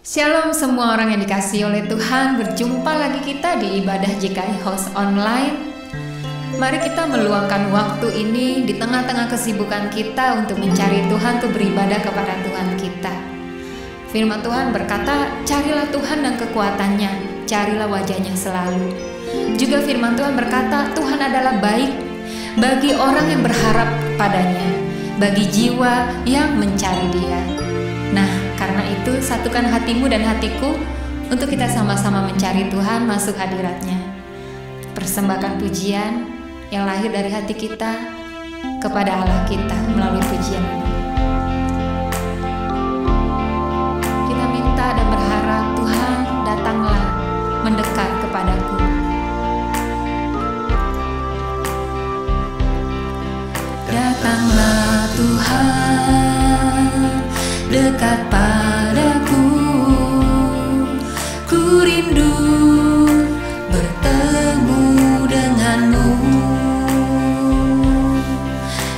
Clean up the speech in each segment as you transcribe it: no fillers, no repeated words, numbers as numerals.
Shalom semua orang yang dikasihi oleh Tuhan, berjumpa lagi kita di ibadah JKI House Online. Mari kita meluangkan waktu ini di tengah-tengah kesibukan kita untuk mencari Tuhan, untuk beribadah kepada Tuhan kita. Firman Tuhan berkata, carilah Tuhan dan kekuatannya, carilah wajahnya selalu. Juga firman Tuhan berkata, Tuhan adalah baik bagi orang yang berharap padanya, bagi jiwa yang mencari Dia. Nah, karena itu satukan hatimu dan hatiku untuk kita sama-sama mencari Tuhan, masuk hadirat-Nya. Persembahkan pujian yang lahir dari hati kita kepada Allah kita melalui pujian ini. Kita minta dan berharap, Tuhan datanglah mendekat kepadaku. Datanglah Tuhan dekat padaku, ku rindu bertemu denganmu.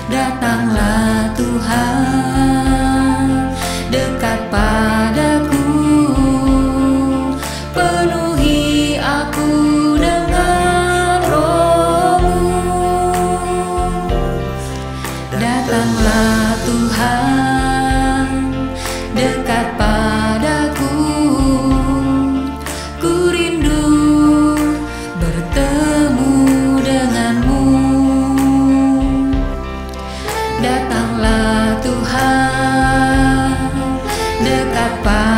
Datanglah Tuhan dekat padaku, penuhi aku dengan Roh-Mu. Datanglah Tuhan dekat padaku, ku rindu bertemu denganmu. Datanglah Tuhan dekat padaku,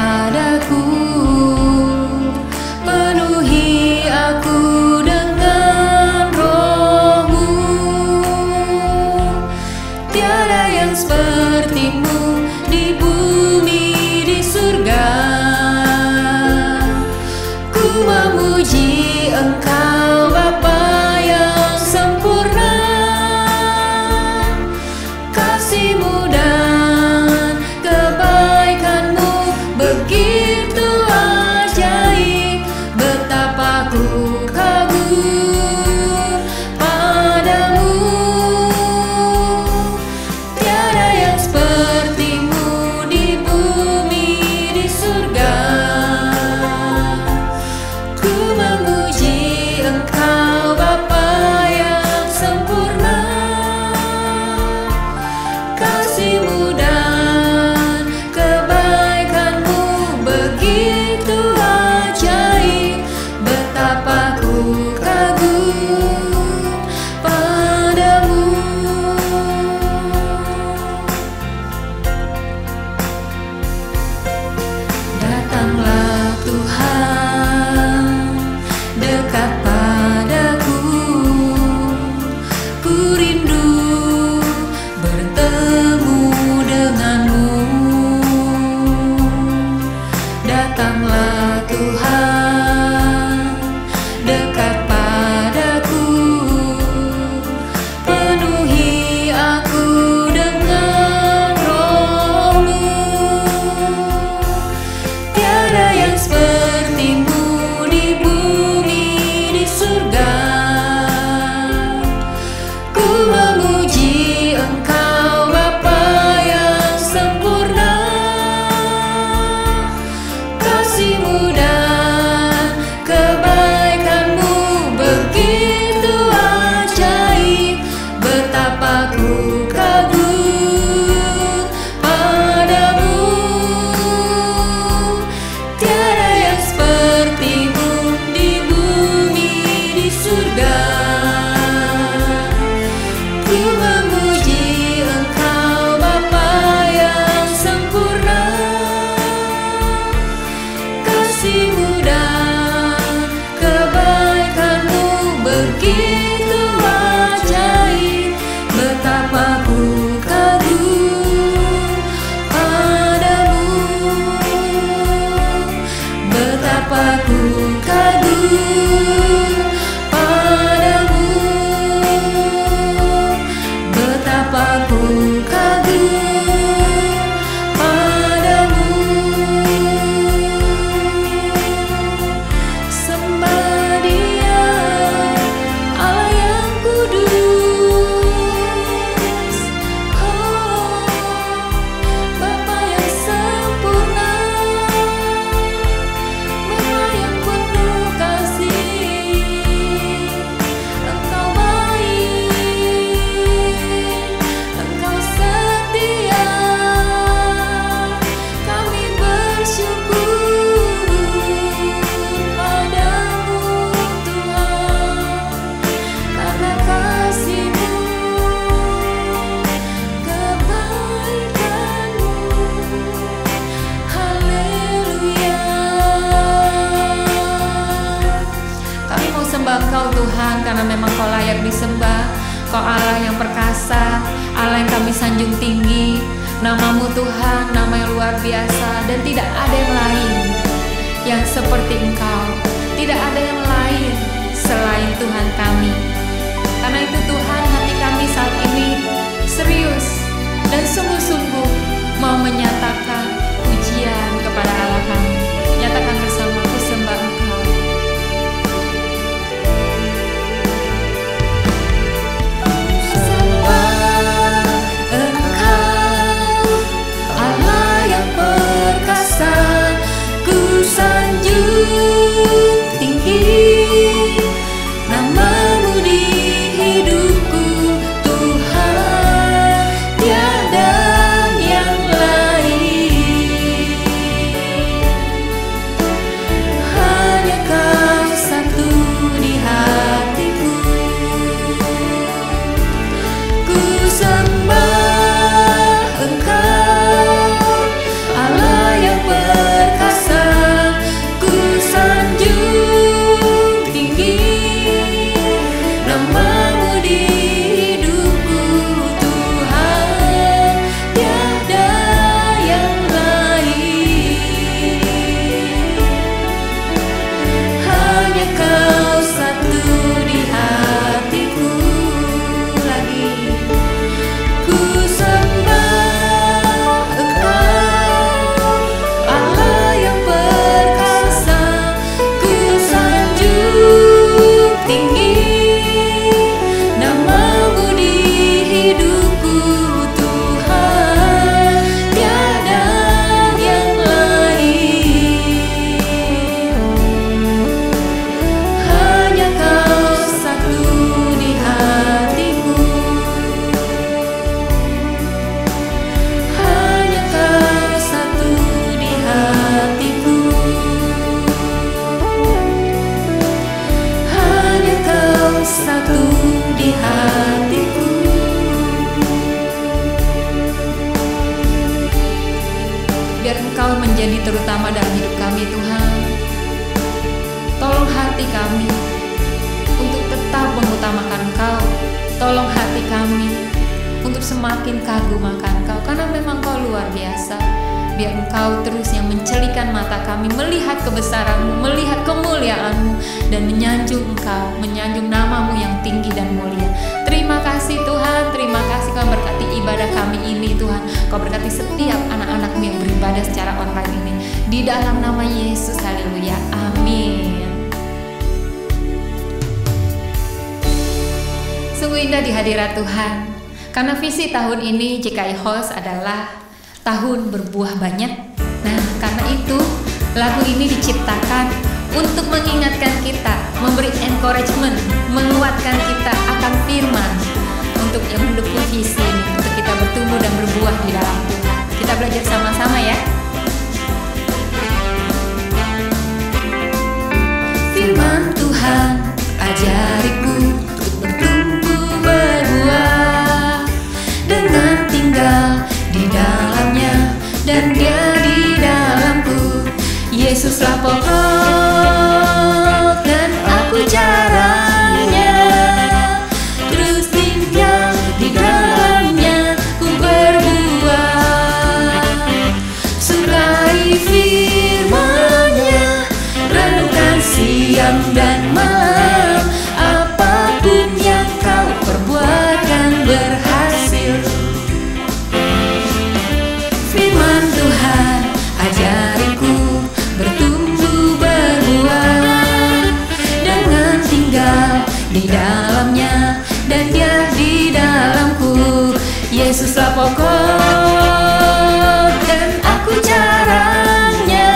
menyembah Engkau Tuhan, karena memang Kau layak disembah. Kau Allah yang perkasa, Allah yang kami sanjung tinggi. Namamu Tuhan, nama yang luar biasa, dan tidak ada yang lain yang seperti Engkau. Tidak ada yang lain selain Tuhan kami. Karena itu Tuhan, hati kami saat ini serius dan sungguh-sungguh mau menyatakan pujian kepada Allah kami. Nyatakan bersama, ku sembah Engkau. Sanjung tinggi namamu di hidupku Tuhan, tiada yang lain. Hanya Kau satu di hatiku. Ku sembah Engkau, Allah yang perkasa. Sanjung tinggi namamu di hidupku Tuhan, tiada yang lain. Hanya Kau satu di hatiku. Lagi ku sembah Engkau, Allah yang perkasa. Tinggi namamu di hidupku Tuhan, tiada yang lain. Hanya Kau satu di hatiku. Hanya Kau satu di hatiku. Satu di hatiku. Biar Engkau menjadi terutama dalam hidup kami Tuhan. Tolong hati kami untuk tetap mengutamakan Engkau. Tolong hati kami untuk semakin kagum akan Engkau, karena memang Kau luar biasa. Biar Engkau terus yang mencelikan mata kami, melihat kebesaran-Mu, melihat kemuliaan-Mu, dan menyanjung Engkau, menyanjung namamu yang tinggi dan mulia. Terima kasih Tuhan, terima kasih Kau berkati ibadah kami ini Tuhan. Kau berkati setiap anak-anak-Mu yang beribadah secara online ini. Di dalam nama Yesus, haleluya, amin. Sungguh indah di hadirat Tuhan, karena visi tahun ini JKI Host adalah tahun berbuah banyak. Nah, karena itu lagu ini diciptakan untuk mengingatkan kita, memberi encouragement, menguatkan kita akan firman, untuk yang mendukung visi ini, untuk kita bertumbuh dan berbuah di dalam Tuhan. Kita belajar sama-sama ya. Firman Tuhan ajariku untuk bertumbuh berbuah, dengan tinggal di dalamnya dan Dia di dalamku. Yesuslah pokok dan aku caranya, terus tinggal di dalamnya ku berbuah. Sukai firman-Nya, renungkan siang dan malam, apapun yang kau perbuat kan berhasil. Firman Tuhan ajariku bertumbuh berbuah, dengan tinggal di dalamnya dan Dia di dalamku. Yesuslah pokok dan aku caranya,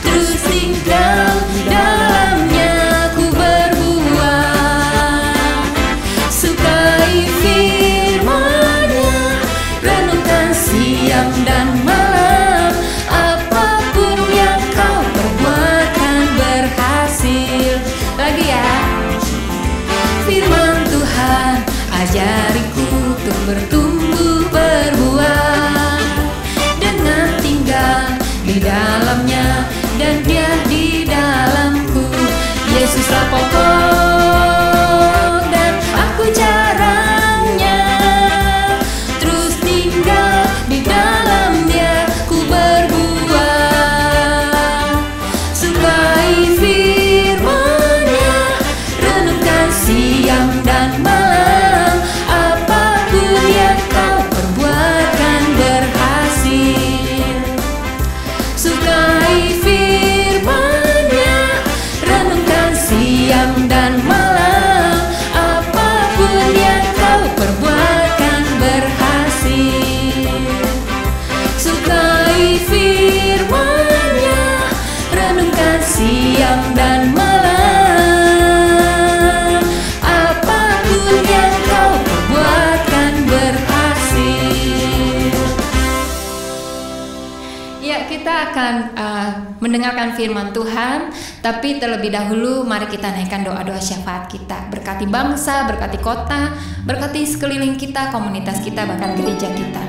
terus tinggal dalamnya ku berbuah. Sukai firman-Nya, renungkan siang dan malam, apapun yang kau perbuat kan berhasil. Lagi ya. Firman Tuhan ajariku untuk bertumbuh berbuah, dengan tinggal di dalamnya dan Dia di dalamku. Yesuslah pokok dan aku jarangnya terus tinggal di dalamnya. Ku berbuat, sukai firman-Nya, renungkan siang dan malam. Apapun yang kau perbuat kan berhasil. Sukai firman-Nya, renungkan siang dan malam. Apapun yang kau perbuat kan berhasil. Sukai firman-Nya, renungkan siang dan malam. Apapun yang kau perbuat kan berhasil. Ya, kita akan mendengarkan firman Tuhan, tapi terlebih dahulu mari kita naikkan doa-doa syafaat kita. Berkati bangsa, berkati kota, berkati sekeliling kita, komunitas kita, bahkan gereja kita.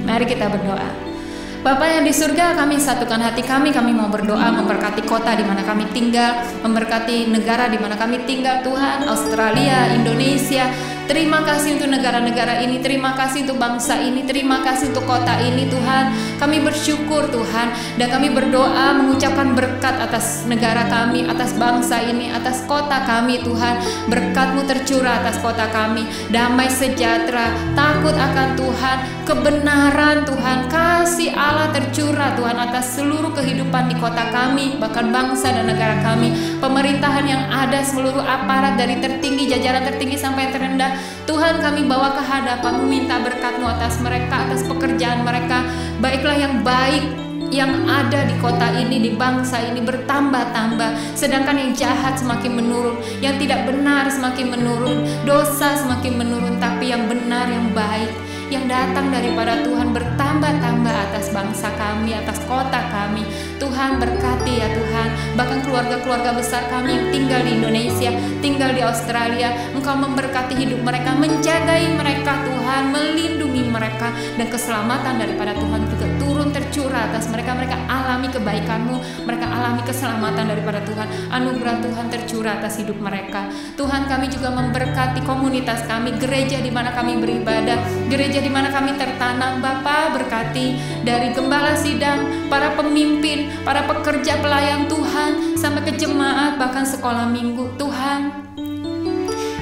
Mari kita berdoa. Bapa yang di surga, kami satukan hati kami mau berdoa memberkati kota di mana kami tinggal, memberkati negara di mana kami tinggal Tuhan, Australia, Indonesia. Terima kasih untuk negara-negara ini, terima kasih untuk bangsa ini, terima kasih untuk kota ini Tuhan. Kami bersyukur Tuhan, dan kami berdoa mengucapkan berkat atas negara kami, atas bangsa ini, atas kota kami Tuhan. Berkat-Mu tercurah atas kota kami, damai sejahtera, takut akan Tuhan, kebenaran Tuhan, kasih Allah tercurah Tuhan atas seluruh kehidupan di kota kami, bahkan bangsa dan negara kami, pemerintahan yang ada, seluruh aparat dari tertinggi, jajaran tertinggi sampai yang terendah. Tuhan, kami bawa ke hadapan-Mu, minta berkat-Mu atas mereka, atas pekerjaan mereka. Baiklah yang baik yang ada di kota ini, di bangsa ini bertambah-tambah, sedangkan yang jahat semakin menurun, yang tidak benar semakin menurun, dosa semakin menurun, tapi yang benar, yang baik, yang datang daripada Tuhan bertambah-tambah atas bangsa kami, atas kota kami. Tuhan berkati ya Tuhan, bahkan keluarga-keluarga besar kami yang tinggal di Indonesia, tinggal di Australia. Engkau memberkati hidup mereka, menjagai mereka Tuhan, melindungi mereka, dan keselamatan daripada Tuhan juga turun tercurah atas mereka. Mereka alami kebaikan-Mu, mereka alami keselamatan daripada Tuhan. Anugerah Tuhan tercurah atas hidup mereka. Tuhan, kami juga memberkati komunitas kami, gereja di mana kami beribadah, gereja di mana kami tertanam. Bapa, berkati dari gembala sidang, para pemimpin, para pekerja pelayan Tuhan, sampai ke jemaat, bahkan sekolah minggu. Tuhan,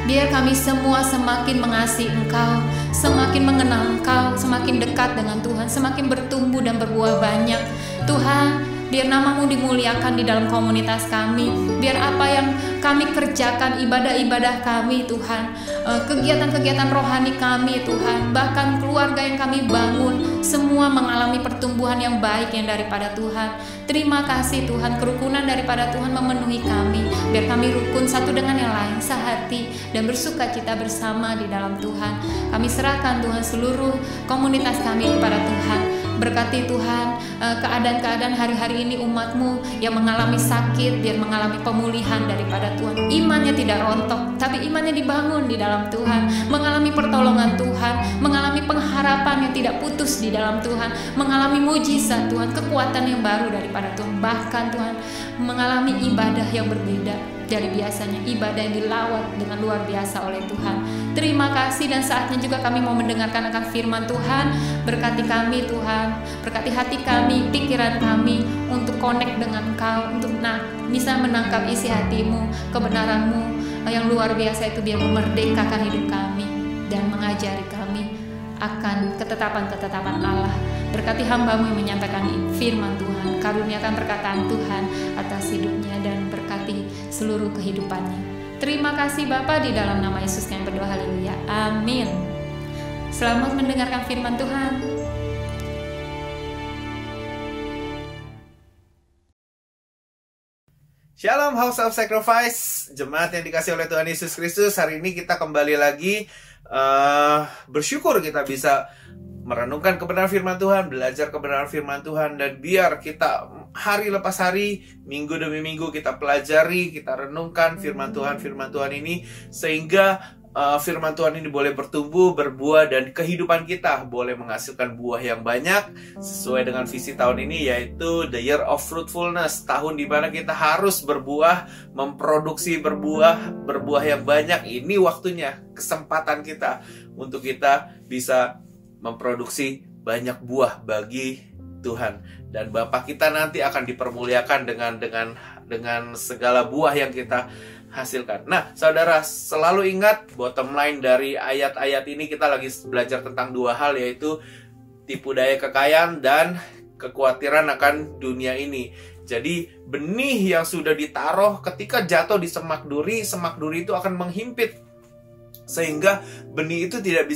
biar kami semua semakin mengasihi Engkau, semakin mengenal Engkau, semakin dekat dengan Tuhan, semakin bertumbuh dan berbuah banyak. Tuhan, biar nama-Mu dimuliakan di dalam komunitas kami. Biar apa yang kami kerjakan, ibadah-ibadah kami Tuhan, kegiatan-kegiatan rohani kami Tuhan, bahkan keluarga yang kami bangun, semua mengalami pertumbuhan yang baik yang daripada Tuhan. Terima kasih Tuhan, kerukunan daripada Tuhan memenuhi kami. Biar kami rukun satu dengan yang lain, sehati, dan bersuka cita bersama di dalam Tuhan. Kami serahkan Tuhan seluruh komunitas kami kepada Tuhan. Berkati Tuhan keadaan-keadaan hari-hari ini umat-Mu yang mengalami sakit, biar mengalami pemulihan daripada Tuhan. Imannya tidak rontok, tapi imannya dibangun di dalam Tuhan, mengalami pertolongan Tuhan, mengalami pengharapan yang tidak putus di dalam Tuhan, mengalami mujizat Tuhan, kekuatan yang baru daripada Tuhan. Bahkan Tuhan mengalami ibadah yang berbeda dari biasanya, ibadah yang dilawat dengan luar biasa oleh Tuhan. Terima kasih, dan saatnya juga kami mau mendengarkan akan firman Tuhan. Berkati kami Tuhan, berkati hati kami, pikiran kami untuk connect dengan Engkau, untuk bisa menangkap isi hati-Mu, kebenaran-Mu yang luar biasa itu, biar memerdekakan hidup kami dan mengajari kami akan ketetapan-ketetapan Allah. Berkati hamba-Mu yang menyampaikan firman Tuhan, karuniakan perkataan Tuhan atas hidupnya dan berkati seluruh kehidupannya. Terima kasih Bapa, di dalam nama Yesus kami berdoa, haleluya, amin. Selamat mendengarkan firman Tuhan. Shalom House of Sacrifice, jemaat yang dikasih oleh Tuhan Yesus Kristus. Hari ini kita kembali lagi bersyukur kita bisa merenungkan kebenaran firman Tuhan, belajar kebenaran firman Tuhan, dan biar kita hari lepas hari, minggu demi minggu kita pelajari, kita renungkan firman Tuhan ini, sehingga firman Tuhan ini boleh bertumbuh, berbuah, dan kehidupan kita boleh menghasilkan buah yang banyak sesuai dengan visi tahun ini, yaitu the year of fruitfulness, tahun di mana kita harus berbuah, memproduksi berbuah yang banyak. Ini waktunya, kesempatan kita untuk kita bisa memproduksi banyak buah bagi Tuhan, dan Bapa kita nanti akan dipermuliakan dengan segala buah yang kita hasilkan. Nah, saudara, selalu ingat bottom line dari ayat-ayat ini, kita lagi belajar tentang dua hal, yaitu tipu daya kekayaan dan kekhawatiran akan dunia ini. Jadi benih yang sudah ditaruh ketika jatuh di semak duri itu akan menghimpit, sehingga benih itu tidak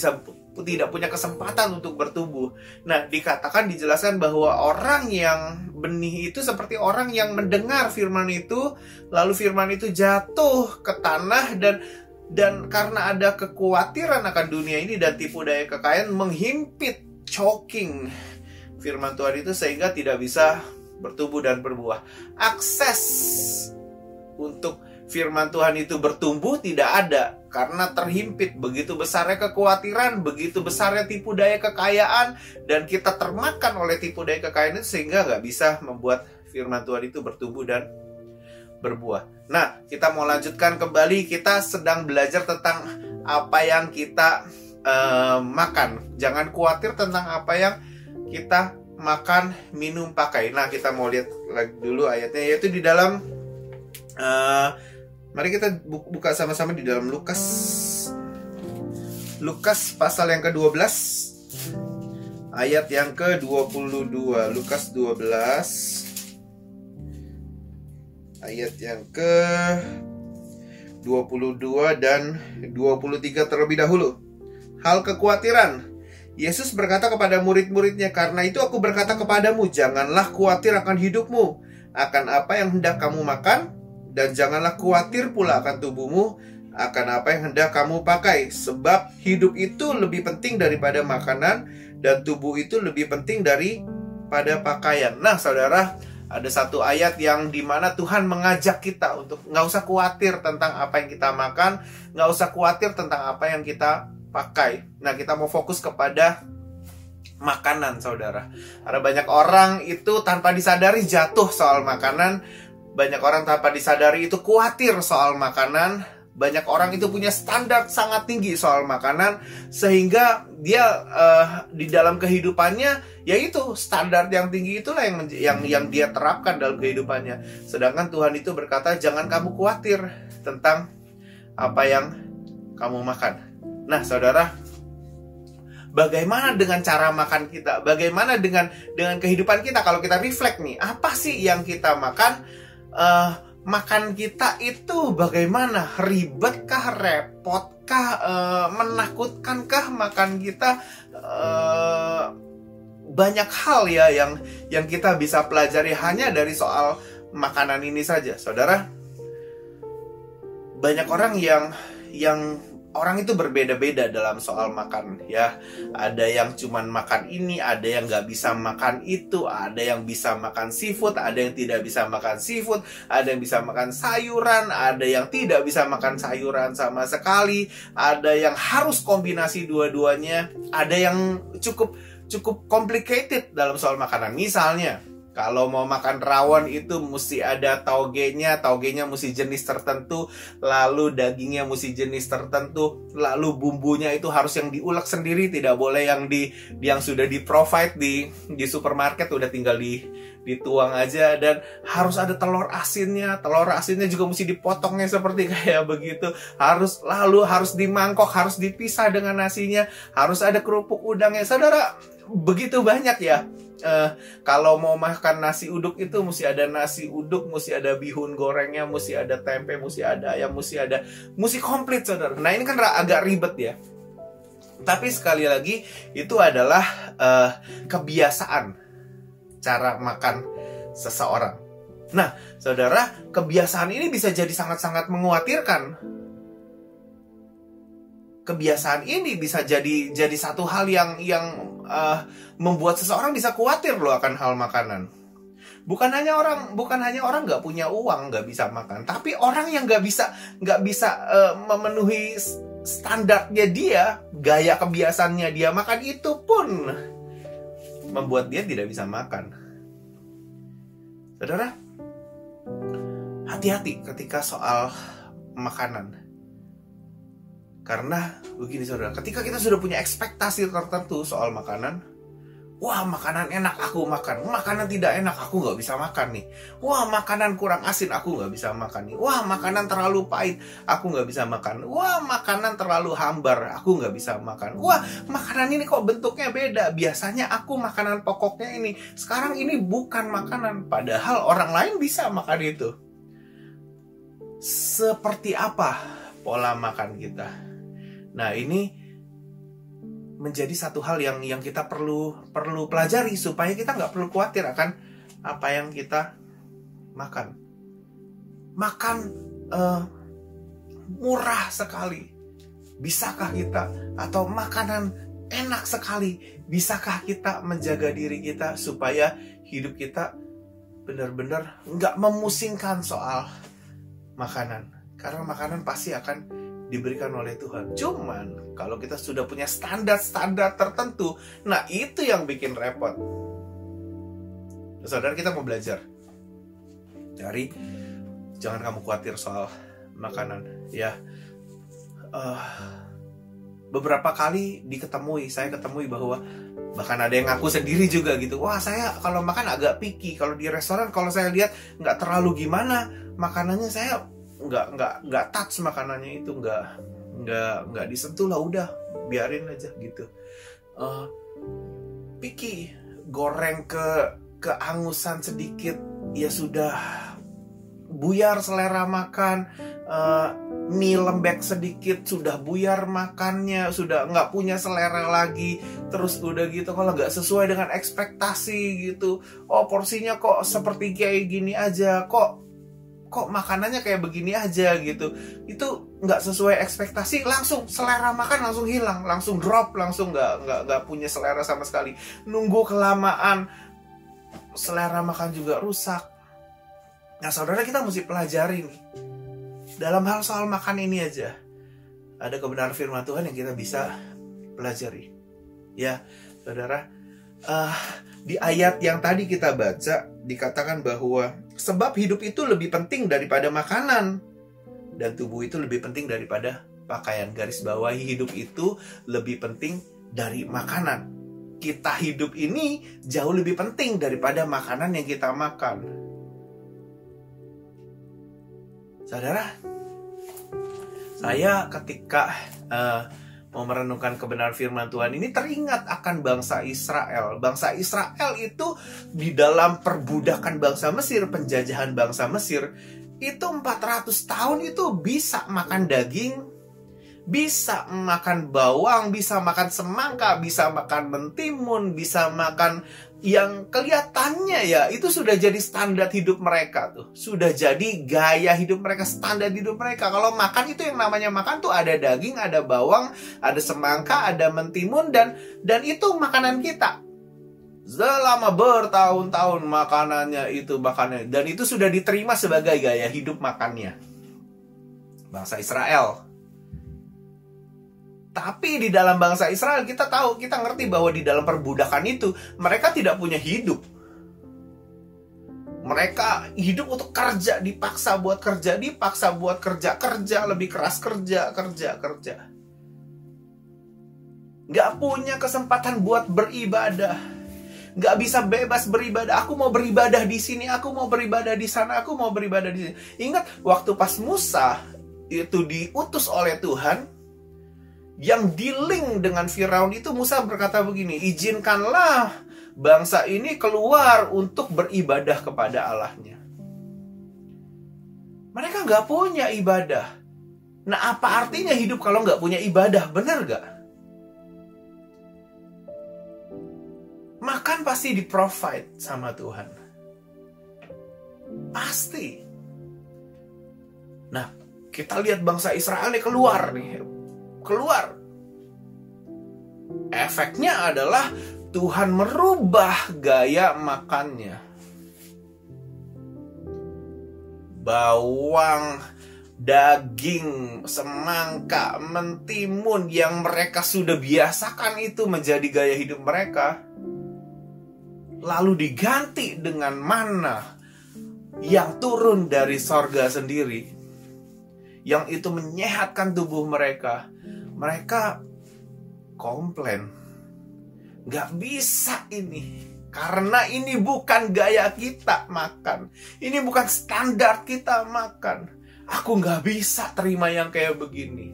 punya kesempatan untuk bertumbuh. Nah, dijelaskan bahwa orang yang benih itu seperti orang yang mendengar firman itu, lalu firman itu jatuh ke tanah, dan karena ada kekhawatiran akan dunia ini dan tipu daya kekayaan menghimpit, choking firman Tuhan itu, sehingga tidak bisa bertumbuh dan berbuah. Akses untuk firman Tuhan itu bertumbuh tidak ada karena terhimpit. Begitu besarnya kekhawatiran, begitu besarnya tipu daya kekayaan, dan kita termakan oleh tipu daya kekayaan itu, sehingga nggak bisa membuat firman Tuhan itu bertumbuh dan berbuah. Nah, kita mau lanjutkan kembali. Kita sedang belajar tentang apa yang kita makan. Jangan khawatir tentang apa yang kita makan, minum, pakai. Nah, kita mau lihat lagi dulu ayatnya, yaitu di dalam mari kita buka sama-sama di dalam Lukas pasal yang ke-12 ayat yang ke-22. Lukas 12 ayat yang ke-22 dan 23 terlebih dahulu. Hal kekhawatiran. Yesus berkata kepada murid-muridnya, "Karena itu aku berkata kepadamu, janganlah khawatir akan hidupmu, akan apa yang hendak kamu makan, dan janganlah khawatir pula akan tubuhmu, akan apa yang hendak kamu pakai. Sebab hidup itu lebih penting daripada makanan, dan tubuh itu lebih penting daripada pakaian." Nah, saudara, ada satu ayat yang dimana Tuhan mengajak kita untuk nggak usah khawatir tentang apa yang kita makan, nggak usah khawatir tentang apa yang kita pakai. Nah, kita mau fokus kepada makanan, saudara. Ada banyak orang itu tanpa disadari jatuh soal makanan. Banyak orang tanpa disadari itu khawatir soal makanan. Banyak orang itu punya standar sangat tinggi soal makanan, sehingga dia di dalam kehidupannya, yaitu standar yang tinggi itulah yang dia terapkan dalam kehidupannya. Sedangkan Tuhan itu berkata, jangan kamu khawatir tentang apa yang kamu makan. Nah, saudara, bagaimana dengan cara makan kita? Bagaimana dengan kehidupan kita? Kalau kita reflect nih, apa sih yang kita makan? Makan kita itu bagaimana? Ribetkah, repotkah, menakutkankah makan kita? Banyak hal ya yang kita bisa pelajari hanya dari soal makanan ini saja, saudara. Banyak orang yang orang itu berbeda-beda dalam soal makan, ya. Ada yang cuman makan ini, ada yang nggak bisa makan itu, ada yang bisa makan seafood, ada yang tidak bisa makan seafood, ada yang bisa makan sayuran, ada yang tidak bisa makan sayuran sama sekali, ada yang harus kombinasi dua-duanya, ada yang cukup complicated dalam soal makanan. Misalnya, kalau mau makan rawon itu mesti ada togenya mesti jenis tertentu, lalu dagingnya mesti jenis tertentu, lalu bumbunya itu harus yang diulek sendiri, tidak boleh yang sudah di-provide di supermarket, udah tinggal dituang aja, dan harus ada telur asinnya juga mesti dipotongnya seperti kayak begitu, harus di mangkok, harus dipisah dengan nasinya, harus ada kerupuk udangnya. Saudara, begitu banyak ya. Kalau mau makan nasi uduk itu mesti ada nasi uduk, mesti ada bihun gorengnya, mesti ada tempe, mesti ada ayam, mesti komplit, saudara. Nah, ini kan agak ribet ya. Tapi sekali lagi, itu adalah kebiasaan cara makan seseorang. Nah, saudara, kebiasaan ini bisa jadi sangat-sangat mengkhawatirkan. Kebiasaan ini bisa jadi satu hal yang membuat seseorang bisa khawatir loh akan hal makanan. Bukan hanya orang nggak punya uang nggak bisa makan, tapi orang yang nggak bisa memenuhi standarnya dia, gaya kebiasaannya dia makan itu pun membuat dia tidak bisa makan. Saudara, hati-hati ketika soal makanan. Karena begini saudara, ketika kita sudah punya ekspektasi tertentu soal makanan, wah makanan enak aku makan, makanan tidak enak aku nggak bisa makan nih. Wah makanan kurang asin aku nggak bisa makan nih. Wah makanan terlalu pahit aku nggak bisa makan. Wah makanan terlalu hambar aku nggak bisa makan. Wah makanan ini kok bentuknya beda. Biasanya aku makanan pokoknya ini, sekarang ini bukan makanan. Padahal orang lain bisa makan itu. Seperti apa pola makan kita? Nah ini menjadi satu hal yang kita perlu pelajari supaya kita nggak perlu khawatir akan apa yang kita makan. Makan murah sekali, bisakah kita? Atau makanan enak sekali, bisakah kita menjaga diri kita supaya hidup kita benar-benar nggak memusingkan soal makanan? Karena makanan pasti akan diberikan oleh Tuhan. Cuman kalau kita sudah punya standar-standar tertentu, nah itu yang bikin repot. Saudara, kita mau belajar dari jangan kamu khawatir soal makanan ya. Beberapa kali saya ketemui bahwa bahkan ada yang ngaku sendiri juga gitu. Wah saya kalau makan agak picky. Kalau di restoran kalau saya lihat nggak terlalu gimana makanannya, saya nggak touch makanannya itu, nggak disentuh lah, udah biarin aja gitu. Picky, goreng keangusan sedikit ya sudah buyar selera makan. Mie lembek sedikit sudah buyar makannya, sudah nggak punya selera lagi. Terus udah gitu kalau nggak sesuai dengan ekspektasi gitu, oh porsinya kok seperti kayak gini aja, kok makanannya kayak begini aja gitu, itu nggak sesuai ekspektasi, langsung selera makan langsung hilang, langsung drop, langsung nggak punya selera sama sekali. Nunggu kelamaan selera makan juga rusak. Nah saudara, kita mesti pelajari nih dalam hal soal makan ini aja. Ada kebenaran firman Tuhan yang kita bisa pelajari ya saudara. Di ayat yang tadi kita baca dikatakan bahwa sebab hidup itu lebih penting daripada makanan dan tubuh itu lebih penting daripada pakaian. Garis bawahi, hidup itu lebih penting dari makanan. Kita hidup ini jauh lebih penting daripada makanan yang kita makan. Saudara, saya ketika mau merenungkan kebenaran firman Tuhan ini teringat akan bangsa Israel. Bangsa Israel itu di dalam perbudakan bangsa Mesir, penjajahan bangsa Mesir, itu 400 tahun itu bisa makan daging, bisa makan bawang, bisa makan semangka, bisa makan mentimun, bisa makan yang kelihatannya ya itu sudah jadi standar hidup mereka tuh. Sudah jadi gaya hidup mereka, standar hidup mereka. Kalau makan itu yang namanya makan tuh ada daging, ada bawang, ada semangka, ada mentimun, dan itu makanan kita. Selama bertahun-tahun makanannya itu makannya, dan itu sudah diterima sebagai gaya hidup makannya bangsa Israel. Tapi di dalam bangsa Israel kita ngerti bahwa di dalam perbudakan itu mereka tidak punya hidup. Mereka hidup untuk kerja, dipaksa buat kerja, kerja lebih keras, kerja. Gak punya kesempatan buat beribadah. Gak bisa bebas beribadah. Aku mau beribadah di sini, aku mau beribadah di sana, aku mau beribadah di sini. Ingat waktu pas Musa itu diutus oleh Tuhan, yang dealing dengan Firaun itu, Musa berkata begini, izinkanlah bangsa ini keluar untuk beribadah kepada Allahnya. Mereka nggak punya ibadah. Nah, apa artinya hidup kalau nggak punya ibadah? Benar nggak? Makan pasti di-provide sama Tuhan. Pasti. Nah, kita lihat bangsa Israel nih keluar. Efeknya adalah Tuhan merubah gaya makannya. Bawang, daging, semangka, mentimun yang mereka sudah biasakan itu menjadi gaya hidup mereka, lalu diganti dengan manna yang turun dari sorga sendiri, yang itu menyehatkan tubuh mereka. Mereka komplain, gak bisa ini, karena ini bukan gaya kita makan, ini bukan standar kita makan. Aku gak bisa terima yang kayak begini.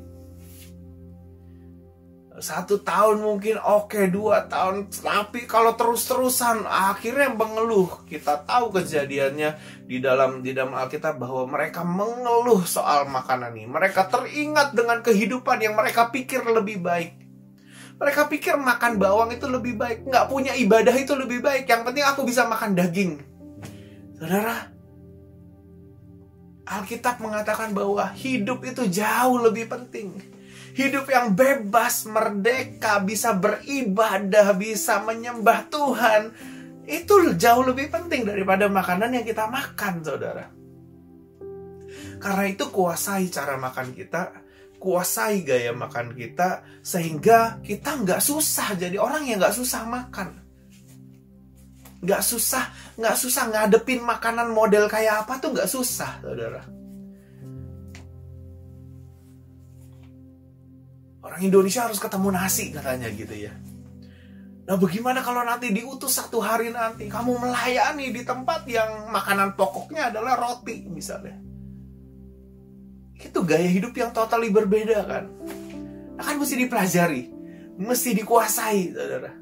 1 tahun mungkin oke, 2 tahun, tapi kalau terus-terusan akhirnya mengeluh. Kita tahu kejadiannya di dalam Alkitab bahwa mereka mengeluh soal makanan ini. Mereka teringat dengan kehidupan yang mereka pikir lebih baik. Mereka pikir makan bawang itu lebih baik, nggak punya ibadah itu lebih baik. Yang penting aku bisa makan daging. Saudara, Alkitab mengatakan bahwa hidup itu jauh lebih penting. Hidup yang bebas, merdeka, bisa beribadah, bisa menyembah Tuhan, itu jauh lebih penting daripada makanan yang kita makan, saudara. Karena itu kuasai cara makan kita, kuasai gaya makan kita, sehingga kita nggak susah jadi orang yang nggak susah makan. Nggak susah ngadepin makanan model kayak apa tuh nggak susah, saudara. Orang Indonesia harus ketemu nasi katanya gitu ya. Nah bagaimana kalau nanti diutus 1 hari nanti kamu melayani di tempat yang makanan pokoknya adalah roti misalnya. Itu gaya hidup yang totally berbeda kan. Akan mesti dipelajari, mesti dikuasai, saudara.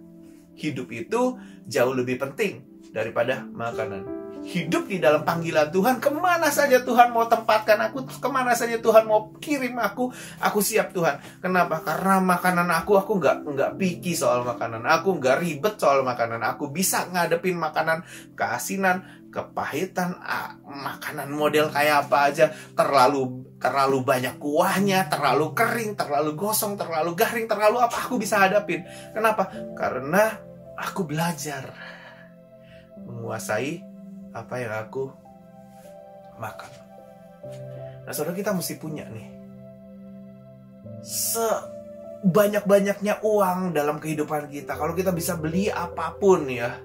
Hidup itu jauh lebih penting daripada makanan. Hidup di dalam panggilan Tuhan, kemana saja Tuhan mau tempatkan aku, kemana saja Tuhan mau kirim aku siap Tuhan. Kenapa? Karena makanan aku nggak picky soal makanan, aku nggak ribet soal makanan, aku bisa ngadepin makanan keasinan, kepahitan, makanan model kayak apa aja, terlalu banyak kuahnya, terlalu kering, terlalu gosong, terlalu garing, terlalu apa, aku bisa hadapin. Kenapa? Karena aku belajar menguasai apa yang aku makan. Nah, saudara, kita mesti punya nih sebanyak-banyaknya uang dalam kehidupan kita. Kalau kita bisa beli apapun ya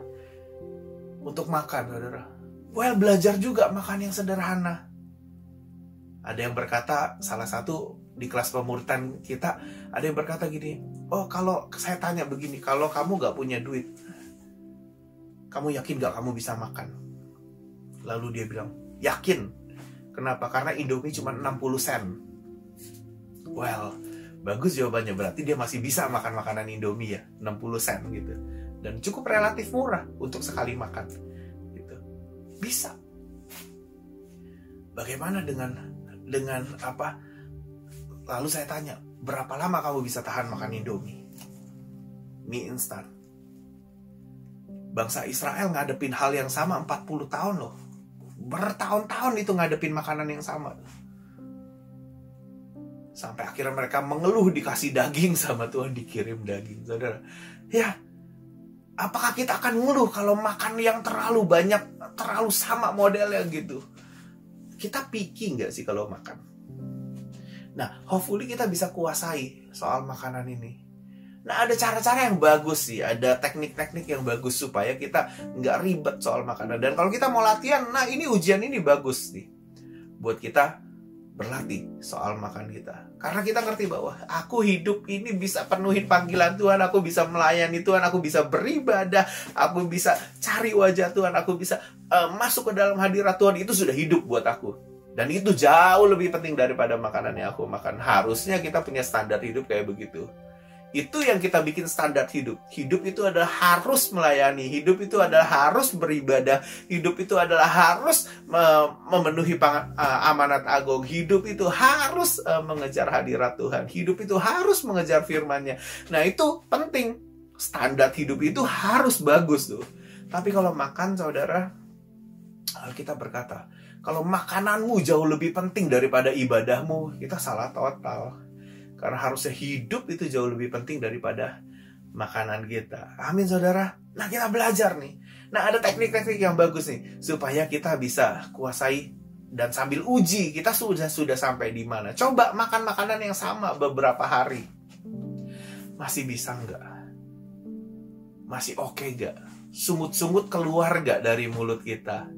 untuk makan, saudara. Well, belajar juga makan yang sederhana. Ada yang berkata, salah satu di kelas pemuritan kita, ada yang berkata gini, oh kalau saya tanya begini, kalau kamu gak punya duit, kamu yakin gak kamu bisa makan? Lalu dia bilang, yakin. Kenapa? Karena Indomie cuma 60 sen. Well, bagus jawabannya. Berarti dia masih bisa makan makanan Indomie ya, 60 sen gitu. Dan cukup relatif murah untuk sekali makan gitu. Bisa. Bagaimana dengan apa? Lalu saya tanya, berapa lama kamu bisa tahan makan Indomie? Mie instan. Bangsa Israel ngadepin hal yang sama 40 tahun loh. Bertahun-tahun itu ngadepin makanan yang sama. Sampai akhirnya mereka mengeluh dikasih daging sama Tuhan, dikirim daging, saudara. Ya, apakah kita akan ngeluh kalau makan yang terlalu banyak, terlalu sama modelnya gitu? Kita picky nggak sih kalau makan? Nah, hopefully kita bisa kuasai soal makanan ini. Nah, ada cara-cara yang bagus sih, ada teknik-teknik yang bagus supaya kita nggak ribet soal makanan. Dan kalau kita mau latihan, nah ini ujian ini bagus nih buat kita berlatih soal makan kita. Karena kita ngerti bahwa aku hidup ini bisa penuhin panggilan Tuhan, aku bisa melayani Tuhan, aku bisa beribadah, aku bisa cari wajah Tuhan, aku bisa masuk ke dalam hadirat Tuhan. Itu sudah hidup buat aku. Dan itu jauh lebih penting daripada makanan yang aku makan. Harusnya kita punya standar hidup kayak begitu. Itu yang kita bikin standar hidup. Hidup itu adalah harus melayani. Hidup itu adalah harus beribadah. Hidup itu adalah harus memenuhi amanat agung. Hidup itu harus mengejar hadirat Tuhan. Hidup itu harus mengejar firman-Nya. Nah, itu penting. Standar hidup itu harus bagus tuh. Tapi kalau makan, saudara, kita berkata, kalau makananmu jauh lebih penting daripada ibadahmu, kita salah total. Karena harusnya hidup itu jauh lebih penting daripada makanan kita. Amin, saudara. Nah, kita belajar nih. Nah, ada teknik-teknik yang bagus nih supaya kita bisa kuasai Dan sambil uji, kita sudah sampai di mana. Coba makan makanan yang sama beberapa hari. Masih bisa nggak? Masih oke nggak? Sungut-sungut keluar nggak dari mulut kita?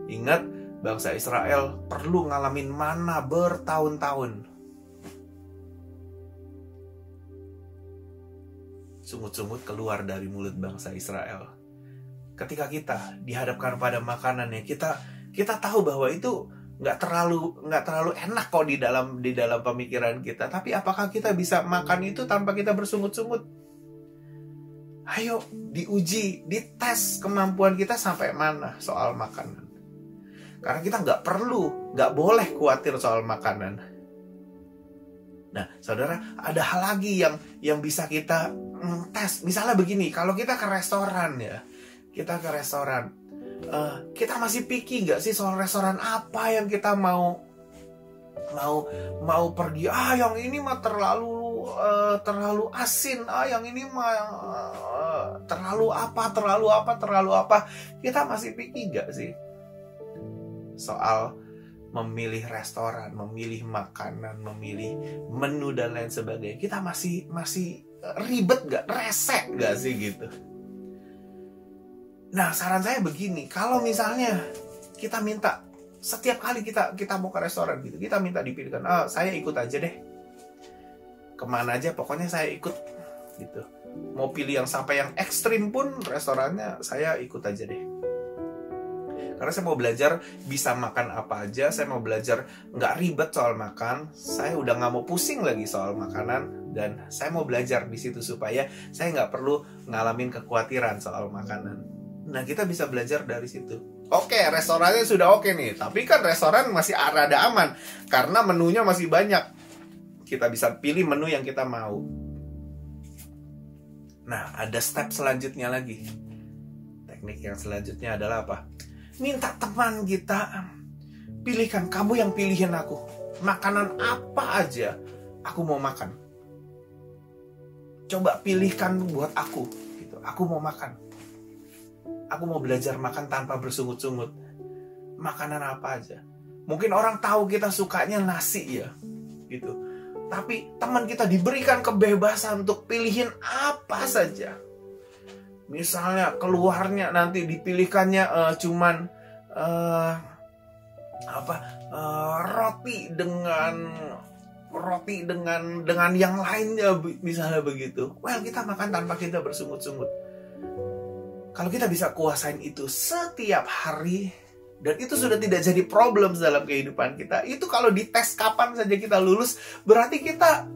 Ingat, bangsa Israel perlu ngalamin mana bertahun-tahun. Sungut-sungut keluar dari mulut bangsa Israel. Ketika kita dihadapkan pada makanannya, kita tahu bahwa itu nggak terlalu enak kok di dalam pemikiran kita. Tapi apakah kita bisa makan itu tanpa kita bersungut-sungut? Ayo diuji, dites kemampuan kita sampai mana soal makanan. Karena kita nggak boleh khawatir soal makanan. Nah, saudara, ada hal lagi yang bisa kita tes. Misalnya begini, kalau kita ke restoran ya, kita masih picky nggak sih soal restoran apa yang kita mau pergi? Yang ini mah terlalu asin. Yang ini mah terlalu apa? Kita masih picky nggak sih soal memilih restoran, memilih makanan, memilih menu dan lain sebagainya? Kita masih ribet nggak, resek nggak sih gitu? Nah, saran saya begini, kalau misalnya kita minta setiap kali kita mau ke restoran gitu, kita minta dipilihkan, saya ikut aja deh, kemana aja pokoknya saya ikut gitu. Mau pilih yang sampai yang ekstrim pun restorannya saya ikut aja deh. Karena saya mau belajar bisa makan apa aja, saya mau belajar nggak ribet soal makan, saya udah nggak mau pusing lagi soal makanan, dan saya mau belajar di situ supaya saya nggak perlu ngalamin kekhawatiran soal makanan. Nah, kita bisa belajar dari situ. Oke, restorannya sudah oke nih, tapi kan restoran masih rada aman karena menunya masih banyak. Kita bisa pilih menu yang kita mau. Nah, ada step selanjutnya lagi. Teknik yang selanjutnya adalah apa? Minta teman kita, pilihkan, kamu yang pilihin aku. Makanan apa aja aku mau makan. Coba pilihkan buat aku gitu. Aku mau makan. Aku mau belajar makan tanpa bersungut-sungut. Makanan apa aja. Mungkin orang tahu kita sukanya nasi ya, gitu. Tapi teman kita diberikan kebebasan untuk pilihin apa saja. Misalnya keluarnya nanti dipilihkannya cuman roti dengan yang lainnya, misalnya begitu. Well, kita makan tanpa kita bersungut-sungut. Kalau kita bisa kuasain itu setiap hari, dan itu sudah tidak jadi problem dalam kehidupan kita, itu kalau dites kapan saja kita lulus, berarti kita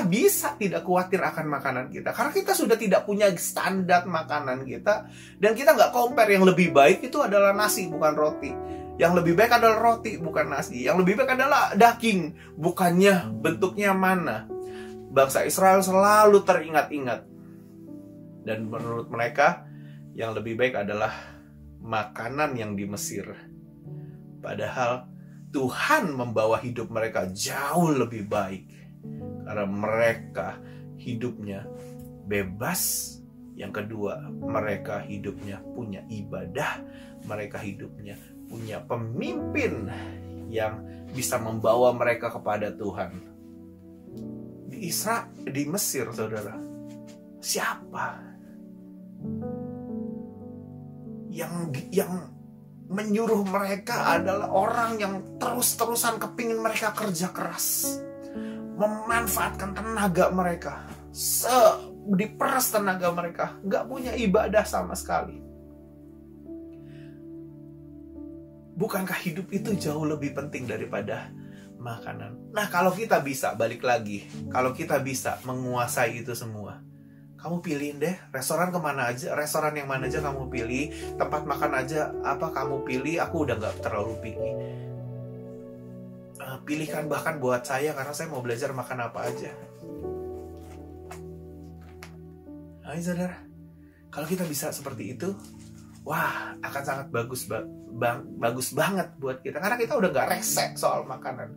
bisa tidak khawatir akan makanan kita. Karena kita sudah tidak punya standar makanan kita, dan kita nggak compare yang lebih baik itu adalah nasi, bukan roti. Yang lebih baik adalah roti, bukan nasi. Yang lebih baik adalah daging, bukannya bentuknya mana. Bangsa Israel selalu teringat-ingat. Dan menurut mereka, yang lebih baik adalah makanan yang di Mesir. Padahal Tuhan membawa hidup mereka jauh lebih baik. Karena mereka hidupnya bebas. Yang kedua, mereka hidupnya punya ibadah. Mereka hidupnya punya pemimpin yang bisa membawa mereka kepada Tuhan. Di Mesir, saudara, siapa yang menyuruh mereka adalah orang yang terus-terusan kepingin mereka kerja keras, memanfaatkan tenaga mereka, diperas tenaga mereka, nggak punya ibadah sama sekali. Bukankah hidup itu jauh lebih penting daripada makanan? Nah, kalau kita bisa, balik lagi, kalau kita bisa menguasai itu semua, kamu pilihin deh restoran kemana aja, restoran yang mana aja kamu pilih, tempat makan aja apa kamu pilih. Aku udah nggak terlalu picky. Pilihkan bahkan buat saya, karena saya mau belajar makan apa aja. Hai saudara, kalau kita bisa seperti itu, wah, akan sangat bagus banget buat kita, karena kita udah nggak resek soal makanan.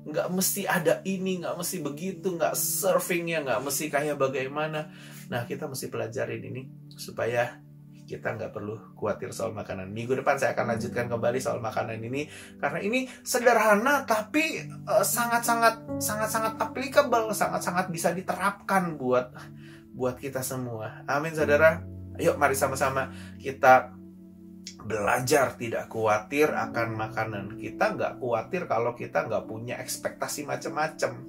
Nggak mesti ada ini, nggak mesti begitu, nggak surfingnya, nggak mesti kayak bagaimana. Nah, kita mesti pelajarin ini supaya kita nggak perlu khawatir soal makanan. Minggu depan saya akan lanjutkan kembali soal makanan ini, karena ini sederhana tapi sangat-sangat applicable, sangat-sangat bisa diterapkan buat kita semua. Amin, saudara. Yuk, mari sama-sama kita belajar tidak khawatir akan makanan. Kita nggak khawatir kalau kita nggak punya ekspektasi macam-macam.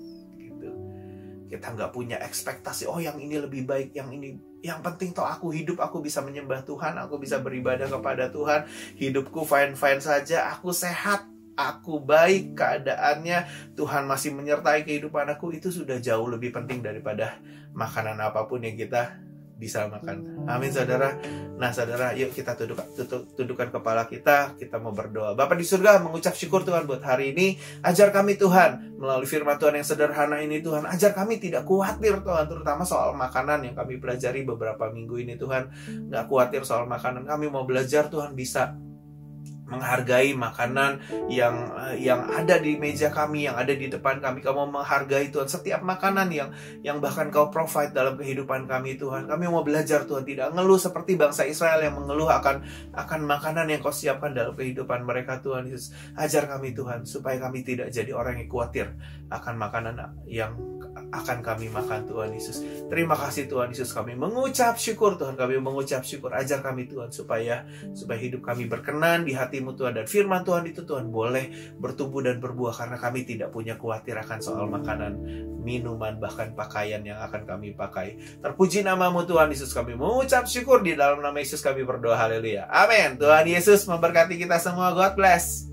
Kita nggak punya ekspektasi, oh yang ini lebih baik, yang ini, yang penting toh aku hidup, aku bisa menyembah Tuhan, aku bisa beribadah kepada Tuhan, hidupku fine-fine saja, aku sehat, aku baik keadaannya, Tuhan masih menyertai kehidupan aku. Itu sudah jauh lebih penting daripada makanan apapun yang kita bisa makan. Amin, saudara. Nah, saudara, yuk kita tundukkan kepala kita mau berdoa. Bapa di surga, mengucap syukur Tuhan buat hari ini. Ajar kami Tuhan, melalui firman Tuhan yang sederhana ini Tuhan, ajar kami tidak khawatir Tuhan, terutama soal makanan yang kami pelajari beberapa minggu ini Tuhan. Nggak khawatir soal makanan, kami mau belajar Tuhan bisa menghargai makanan yang ada di meja kami, yang ada di depan kami. Kamu menghargai Tuhan setiap makanan yang bahkan Kau provide dalam kehidupan kami Tuhan. Kami mau belajar Tuhan tidak ngeluh seperti bangsa Israel yang mengeluh akan makanan yang Kau siapkan dalam kehidupan mereka Tuhan Yesus. Ajar kami Tuhan supaya kami tidak jadi orang yang khawatir akan makanan yang akan kami makan Tuhan Yesus. Terima kasih Tuhan Yesus, kami mengucap syukur Tuhan, kami mengucap syukur. Ajar kami Tuhan supaya hidup kami berkenan di hati-Mu Tuhan, dan firman Tuhan itu Tuhan boleh bertumbuh dan berbuah, karena kami tidak punya khawatir akan soal makanan, minuman, bahkan pakaian yang akan kami pakai. Terpuji nama-Mu Tuhan Yesus, kami mengucap syukur, di dalam nama Yesus kami berdoa, haleluya, amin. Tuhan Yesus memberkati kita semua. God bless.